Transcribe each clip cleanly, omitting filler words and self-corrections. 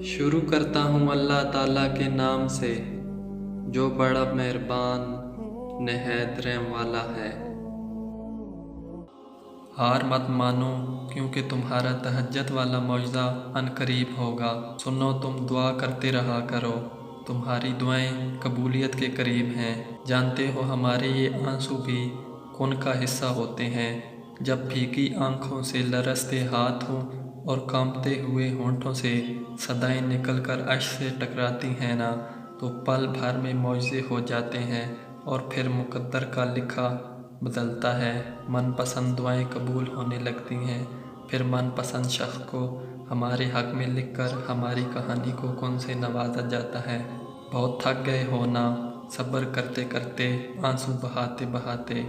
शुरू करता हूँ अल्लाह ताला के नाम से, जो बड़ा मेहरबान निहायत रहम वाला है। हार मत मानो, क्योंकि तुम्हारा तहज्जुद वाला मौजज़ा अनकरीब होगा। सुनो, तुम दुआ करते रहा करो, तुम्हारी दुआएं कबूलियत के करीब हैं। जानते हो, हमारे ये आंसू भी खून का हिस्सा होते हैं। जब भीगी आंखों से लरसते हाथों और कांपते हुए होंठों से सदाएं निकलकर अश्क से टकराती हैं ना, तो पल भर में मौजज़े हो जाते हैं और फिर मुक़द्दर का लिखा बदलता है। मनपसंद दुआएं कबूल होने लगती हैं। फिर मनपसंद शख्स को हमारे हक़ में लिखकर हमारी कहानी को कौन से नवाजा जाता है। बहुत थक गए हो ना, सब्र करते करते, आंसू बहाते बहाते।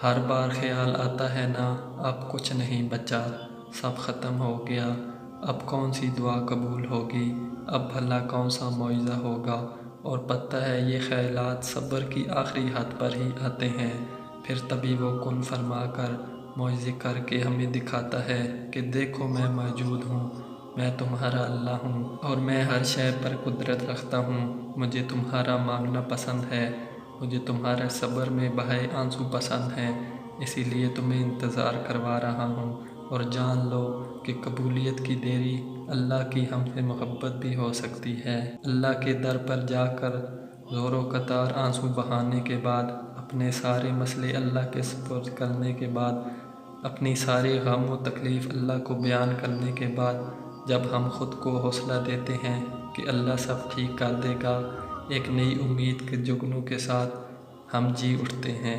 हर बार ख्याल आता है ना, अब कुछ नहीं बचा, सब ख़त्म हो गया। अब कौन सी दुआ कबूल होगी, अब भला कौन सा मौइज़ा होगा। और पता है, ये ख्यालात सब्र की आखिरी हद पर ही आते हैं। फिर तभी वो कुन फरमा कर मौइज़े करके हमें दिखाता है कि देखो, मैं मौजूद हूँ, मैं तुम्हारा अल्लाह हूँ और मैं हर शय पर कुदरत रखता हूँ। मुझे तुम्हारा मांगना पसंद है, मुझे तुम्हारे सब्र में बहाए आंसू पसंद हैं। इसीलिए तुम्हें इंतज़ार करवा रहा हूँ। और जान लो कि कबूलियत की देरी अल्लाह की हमसे मोहब्बत भी हो सकती है। अल्लाह के दर पर जाकर ज़ोरों कतार आंसू बहाने के बाद, अपने सारे मसले अल्लाह के सुपुर्द करने के बाद, अपनी सारी गम व तकलीफ़ अल्लाह को बयान करने के बाद, जब हम ख़ुद को हौसला देते हैं कि अल्लाह सब ठीक कर देगा, एक नई उम्मीद के जुगनू के साथ हम जी उठते हैं।